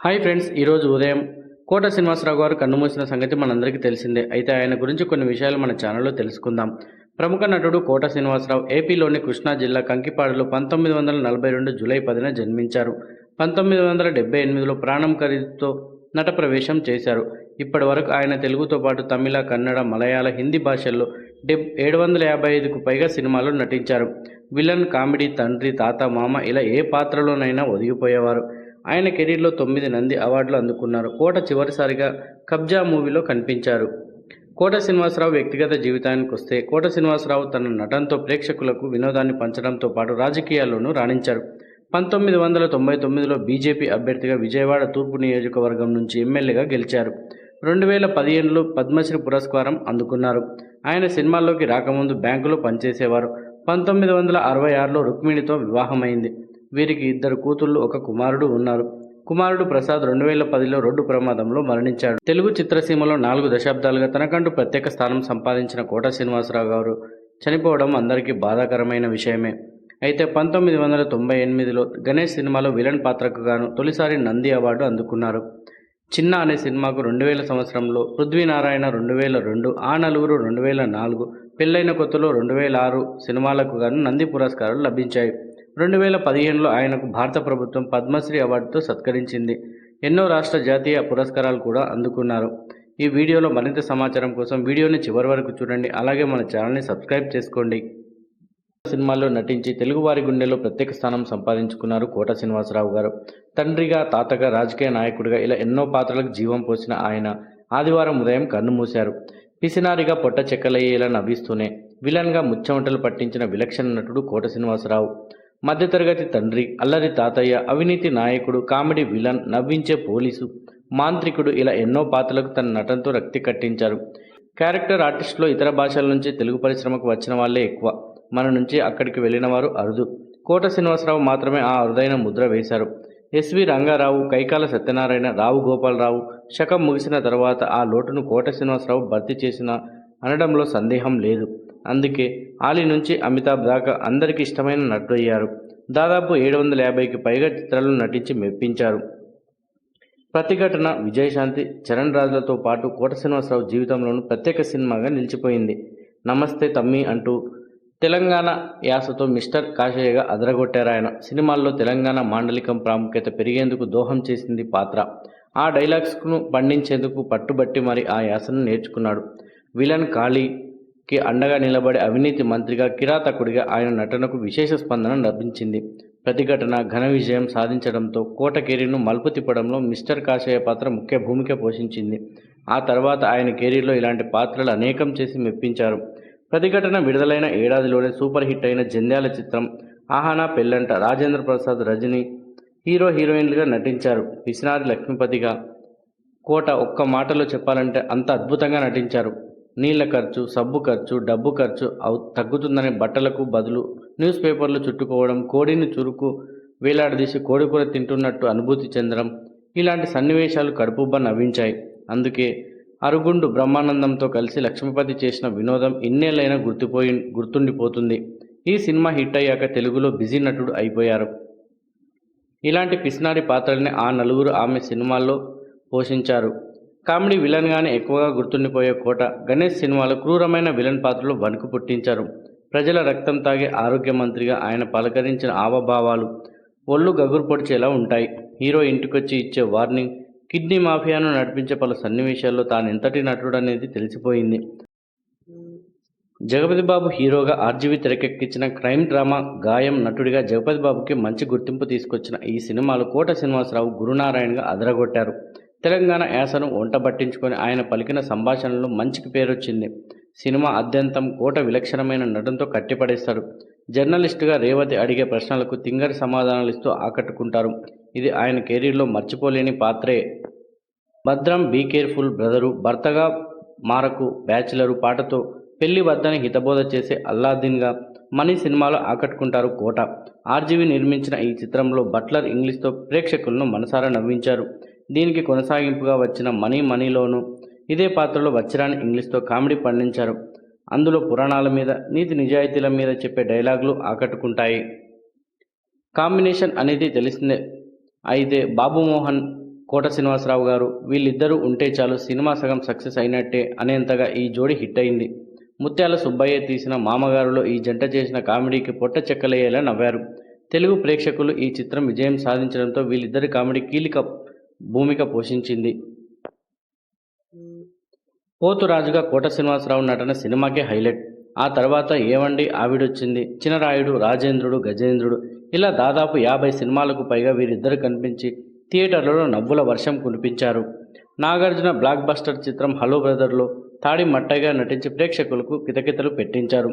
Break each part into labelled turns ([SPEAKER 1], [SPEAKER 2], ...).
[SPEAKER 1] Hi friends, ఈరోజు ఉదయం కోట శ్రీనివాసరావు గారు కన్నుమూసిన సంగతి మనందరికీ తెలిసిందే. అయితే ఆయన గురించి కొన్ని విషయాలు మన ఛానల్లో తెలుసుకుందాం. ప్రముఖ నటుడు కోట శ్రీనివాసరావు ఏపీలోని కృష్ణా జిల్లా కంకిపాడులో 1942 జూలై 10న జన్మించారు. 1978లో ప్రాణం ఖరీదుతో నట ప్రవేశం చేశారు. ఇప్పటి వరకు ఆయన తెలుగుతో పాటు తమిళ, కన్నడ, మలయాళ, హిందీ భాషల్లో 755కు పైగా సినిమాల్లో నటించారు. విలన్, కామెడీ, తండ్రి, తాత, మామ ఇలా ఏ పాత్రలోనైనా ఒదిగిపోయేవారు. ఆయన కెరీర్లో 9 నంది అవార్డులు అందుకున్నారు. కోట చివరిసారిగా కబ్జా మూవీలో కనిపించారు. కోట శ్రీనివాసరావు వ్యక్తిగత జీవితానికి వస్తే, కోట శ్రీనివాసరావు తన నటనతో ప్రేక్షకులకు వినోదాన్ని పంచడంతో పాటు రాజకీయాల్లోనూ రాణించారు. 1999లో బీజేపీ అభ్యర్థిగా విజయవాడ తూర్పు నియోజకవర్గం నుంచి ఎమ్మెల్యేగా గెలిచారు. 2015లో పద్మశ్రీ పురస్కారం అందుకున్నారు. ఆయన సినిమాల్లోకి రాకముందు బ్యాంకులో పనిచేసేవారు. 1966లో రుక్మిణితో వివాహమైంది. వీరికి 2 కూతుళ్లు, 1 కుమారుడు ఉన్నారు. కుమారుడు ప్రసాద్ 2010లో రోడ్డు ప్రమాదంలో మరణించాడు. తెలుగు చిత్రసీమలో 4 దశాబ్దాలుగా తనకంటూ ప్రత్యేక స్థానం సంపాదించిన కోట శ్రీనివాసరావు గారు చనిపోవడం అందరికీ బాధాకరమైన విషయమే. అయితే 1998లో గణేష్ సినిమాలో విలన్ పాత్రకు గాను తొలిసారి నంది అవార్డు అందుకున్నారు. చిన్న అనే సినిమాకు 2000 సంవత్సరంలో, పృథ్వీనారాయణ 2002, ఆ నలుగురు 2004, పెళ్లైన కొత్తలో 2006 సినిమాలకు గాను నంది పురస్కారాలు లభించాయి. 2015లో ఆయనకు భారత ప్రభుత్వం పద్మశ్రీ అవార్డుతో సత్కరించింది. ఎన్నో రాష్ట్ర, జాతీయ పురస్కారాలు కూడా అందుకున్నారు. ఈ వీడియోలో మరింత సమాచారం కోసం వీడియోని చివరి వరకు చూడండి. అలాగే మన ఛానల్ని సబ్స్క్రైబ్ చేసుకోండి. సినిమాల్లో నటించి తెలుగువారి గుండెల్లో ప్రత్యేక స్థానం సంపాదించుకున్నారు కోట శ్రీనివాసరావు గారు. తండ్రిగా, తాతగా, రాజకీయ నాయకుడిగా ఇలా ఎన్నో పాత్రలకు జీవం పోసిన ఆయన ఆదివారం ఉదయం కన్నుమూశారు. పిసినారిగా పొట్ట చెక్కలయ్యేలా నవ్విస్తూనే విలన్గా ముచ్చమటలు పట్టించిన విలక్షణ నటుడు కోట శ్రీనివాసరావు. మధ్యతరగతి తండ్రి, అల్లరి తాతయ్య, అవినీతి నాయకుడు, కామెడీ విలన్, నవ్వించే పోలీసు, మాంత్రికుడు ఇలా ఎన్నో పాత్రలకు తన నటనతో రక్తి కట్టించారు. క్యారెక్టర్ ఆర్టిస్టులో ఇతర భాషల నుంచి తెలుగు పరిశ్రమకు వచ్చిన వాళ్లే ఎక్కువ. మన నుంచి అక్కడికి వెళ్ళిన వారు అరుదు. కోట శ్రీనివాసరావు మాత్రమే ఆ అరుదైన ముద్ర వేశారు. ఎస్వి రంగారావు, కైకాల సత్యనారాయణ, రావు గోపాలరావు శకం ముగిసిన తర్వాత ఆ లోటును కోట శ్రీనివాసరావు భర్తీ చేసిన అనడంలో సందేహం లేదు. అందుకే ఆలీ నుంచి అమితాబ్ దాకా అందరికీ ఇష్టమైన నటుడు అయ్యారు. దాదాపు 750కి పైగా చిత్రాల్లో నటించి మెప్పించారు. ప్రతిఘటన, విజయశాంతి, చరణ్ రాజులతో పాటు కోట శ్రీనివాసరావు జీవితంలోనూ ప్రత్యేక సినిమాగా నిలిచిపోయింది. నమస్తే తమ్మి అంటూ తెలంగాణ యాసతో మిస్టర్ కాశయ్యగా అదరగొట్టారాయన. సినిమాల్లో తెలంగాణ మాండలికం ప్రాముఖ్యత పెరిగేందుకు దోహం చేసింది పాత్ర. ఆ డైలాగ్స్ను పండించేందుకు పట్టుబట్టి మరి ఆ యాసను నేర్చుకున్నాడు. విలన్ కాళీకి అండగా నిలబడే అవినీతి మంత్రిగా, కిరాతకుడిగా ఆయన నటనకు విశేష స్పందన లభించింది. ప్రతిఘటన ఘన విజయం సాధించడంతో కోట కెరీర్ను మలుపు తిప్పడంలో మిస్టర్ కాశయ్య పాత్ర ముఖ్య భూమిక పోషించింది. ఆ తర్వాత ఆయన కెరీర్లో ఇలాంటి పాత్రలు అనేకం చేసి మెప్పించారు. ప్రతిఘటన విడుదలైన ఏడాదిలోనే సూపర్ హిట్ అయిన జంధ్యాల చిత్రం, ఆహానా పెళ్ళంట రాజేంద్ర ప్రసాద్, రజని హీరో హీరోయిన్లుగా నటించారు. పిసినారి లక్ష్మీపతిగా కోట ఒక్క మాటలో చెప్పాలంటే అంత అద్భుతంగా నటించారు. నీళ్ల ఖర్చు, సబ్బు ఖర్చు, డబ్బు ఖర్చు తగ్గుతుందని బట్టలకు బదులు న్యూస్ పేపర్లు చుట్టుకోవడం, కోడిని చురుకు వేలాడదీసి కోడికూర తింటున్నట్టు అనుభూతి చెందడం ఇలాంటి సన్నివేశాలు కడుపుబ్బ నవ్వించాయి. అందుకే అరుగుండు బ్రహ్మానందంతో కలిసి లక్ష్మీపతి చేసిన వినోదం ఇన్నేళ్లైనా గుర్తుండిపోతుంది. ఈ సినిమా హిట్ అయ్యాక తెలుగులో బిజీ నటుడు అయిపోయారు. ఇలాంటి పిసినారి పాత్రల్ని ఆ నలుగురు ఆమె సినిమాల్లో పోషించారు. కామెడీ విలన్గానే ఎక్కువగా గుర్తుండిపోయే కోట గణేష్ సినిమాలో క్రూరమైన విలన్ పాత్రలో వణుకు పుట్టించారు. ప్రజల రక్తం తాగే ఆరోగ్య మంత్రిగా ఆయన పలకరించిన హావభావాలు ఒళ్ళు గగురు పొడిచేలా ఉంటాయి. హీరో ఇంటికొచ్చి ఇచ్చే వార్నింగ్, కిడ్నీ మాఫియాను నడిపించే పలు సన్నివేశాల్లో తానెంతటి నటుడు అనేది తెలిసిపోయింది. జగపతి బాబు హీరోగా ఆర్జీవి తెరకెక్కించిన క్రైమ్ డ్రామా గాయం నటుడిగా జగపతి బాబుకి మంచి గుర్తింపు తీసుకొచ్చిన ఈ సినిమాలో కోట శ్రీనివాసరావు గురునారాయణగా అదరగొట్టారు. తెలంగాణ యాసను వంటబట్టించుకొని ఆయన పలికిన సంభాషణలో మంచికి పేరొచ్చింది. సినిమా ఆద్యంతం కోట విలక్షణమైన నటనతో కట్టిపడేస్తారు. జర్నలిస్టుగా రేవతి అడిగే ప్రశ్నలకు తింగరి సమాధానాలు ఇస్తూ ఆకట్టుకుంటారు. ఇది ఆయన కెరీర్లో మర్చిపోలేని పాత్రే. భద్రం, బీ కేర్ఫుల్, బ్రదరు, భర్తగా మారకు, బ్యాచిలరు పాటతో పెళ్లి వద్దని హితబోధ చేసే అల్లాద్దీన్గా, మనీ సినిమాలో ఆకట్టుకుంటారు కోట. ఆర్జీవి నిర్మించిన ఈ చిత్రంలో బట్లర్ ఇంగ్లీష్తో ప్రేక్షకులను మనసారా నవ్వించారు. దీనికి కొనసాగింపుగా వచ్చిన మనీలోనూ ఇదే పాత్రలో వచ్చిరాని ఇంగ్లీష్తో కామెడీ పండించారు. అందులో పురాణాల మీద, నీతి నిజాయితీల మీద చెప్పే డైలాగులు ఆకట్టుకుంటాయి. కాంబినేషన్ అనేది తెలిసిందే. అయితే బాబు మోహన్ కోట శ్రీనివాసరావు గారు. వీళ్ళిద్దరూ ఉంటే చాలు సినిమా సగం సక్సెస్ అయినట్టే అనేంతగా ఈ జోడీ హిట్ అయింది. ముత్యాల సుబ్బయ్య తీసిన మామగారులో ఈ జంట చేసిన కామెడీకి పొట్ట చెక్కలయ్యేలా నవ్వారు. తెలుగు ప్రేక్షకులు ఈ చిత్రం విజయం సాధించడంతో వీళ్ళిద్దరి కామెడీ కీలక భూమిక పోషించింది. పోతురాజుగా కోట శ్రీనివాసరావు నటన సినిమాకే హైలైట్. ఆ తర్వాత ఏవండి ఆవిడొచ్చింది, చినరాయుడు, రాజేంద్రుడు, గజేంద్రుడు ఇలా దాదాపు 50 సినిమాలకు పైగా వీరిద్దరు కనిపించి థియేటర్లలో నవ్వుల వర్షం కురిపించారు. నాగార్జున బ్లాక్ బస్టర్ చిత్రం హలో బ్రదర్లో తాడి మట్టగా నటించి ప్రేక్షకులకు కితకితలు పెట్టించారు.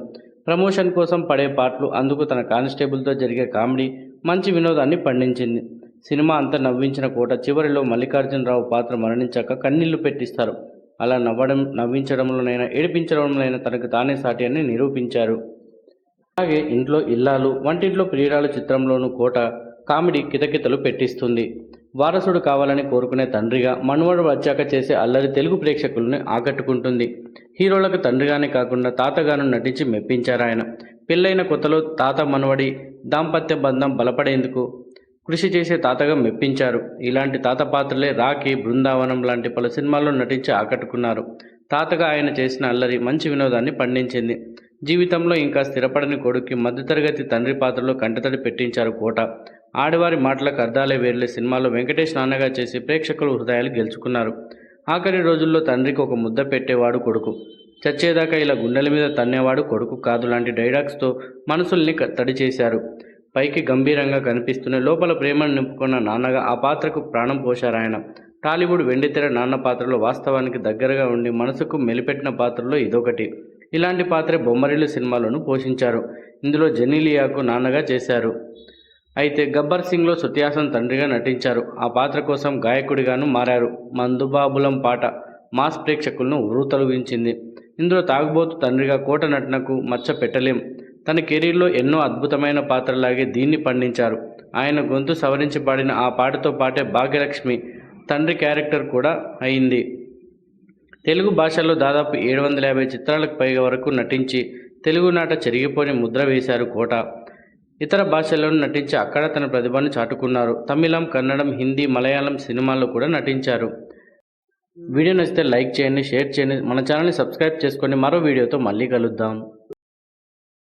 [SPEAKER 1] ప్రమోషన్ కోసం పడే పాటలు, అందుకు తన కానిస్టేబుల్తో జరిగే కామెడీ మంచి వినోదాన్ని పండించింది. సినిమా అంతా నవ్వించిన కోట చివరిలో మల్లికార్జునరావు పాత్ర మరణించాక కన్నీళ్లు పెట్టిస్తారు. అలా నవ్వించడంలోనైనా ఏడిపించడంలోనైనా తనకు తానే సాటి అని నిరూపించారు. అలాగే ఇంట్లో ఇల్లాలు, వంటింట్లో ప్రియురాలు చిత్రంలోనూ కోట కామెడీ కితకితలు పెట్టిస్తుంది. వారసుడు కావాలని కోరుకునే తండ్రిగా, మనువడు వచ్చాక చేసే అల్లరి తెలుగు ప్రేక్షకులను ఆకట్టుకుంటుంది. హీరోలకు తండ్రిగానే కాకుండా తాతగాను నటించి మెప్పించారు ఆయన. పెళ్ళైన కొత్తలో తాత మనవడి దాంపత్య బంధం బలపడేందుకు కృషి చేసే తాతగా మెప్పించారు. ఇలాంటి తాత పాత్రలే రాఖీ, బృందావనం లాంటి పలు సినిమాల్లో నటించి ఆకట్టుకున్నారు. తాతగా ఆయన చేసిన అల్లరి మంచి వినోదాన్ని పండించింది. జీవితంలో ఇంకా స్థిరపడని కొడుక్కి మధ్యతరగతి తండ్రి పాత్రలో కంటతడి పెట్టించారు కోట. ఆడవారి మాటలకు అర్థాలే వేర్లే సినిమాలో వెంకటేష్ నాన్నగా చేసి ప్రేక్షకుల హృదయాలు గెలుచుకున్నారు. ఆఖరి రోజుల్లో తండ్రికి ఒక ముద్ద పెట్టేవాడు కొడుకు, చచ్చేదాకా ఇలా గుండెల మీద తన్నేవాడు కొడుకు కాదు లాంటి డైలాగ్స్తో మనసుల్ని తడి చేశారు. పైకి గంభీరంగా కనిపిస్తూనే లోపల ప్రేమను నింపుకున్న నాన్నగా ఆ పాత్రకు ప్రాణం పోశారు ఆయన. టాలీవుడ్ వెండితెర నాన్న పాత్రలో వాస్తవానికి దగ్గరగా ఉండి మనసుకు మెలిపెట్టిన పాత్రలో ఇదొకటి. ఇలాంటి పాత్రే బొమ్మరిల్లు సినిమాలోనూ పోషించారు. ఇందులో జెనీలియాకు నాన్నగా చేశారు. అయితే గబ్బర్ సింగ్లో శృతిహాసన్ తండ్రిగా నటించారు. ఆ పాత్ర కోసం గాయకుడిగాను మారారు. మందుబాబులం పాట మాస్ ప్రేక్షకులను ఉర్రూతలూగించింది. ఇందులో తాగుబోతు తండ్రిగా కోట నటనకు మచ్చ పెట్టలేం. తన కెరీర్లో ఎన్నో అద్భుతమైన పాత్రలాగే దీన్ని పండించారు. ఆయన గొంతు సవరించి పాడిన ఆ పాటతో పాటే భాగ్యలక్ష్మి తండ్రి క్యారెక్టర్ కూడా అయింది. తెలుగు భాషల్లో దాదాపు 750 చిత్రాలకు పైగా వరకు నటించి తెలుగునాట చెరిగిపోని ముద్ర వేశారు కోట. ఇతర భాషల్లోనూ నటించి అక్కడ తన ప్రతిభను చాటుకున్నారు. తమిళం, కన్నడం, హిందీ, మలయాళం సినిమాల్లో కూడా నటించారు. వీడియో నచ్చితే లైక్ చేయండి, షేర్ చేయండి, మన ఛానల్ని సబ్స్క్రైబ్ చేసుకోండి. మరో వీడియోతో మళ్ళీ కలుద్దాం.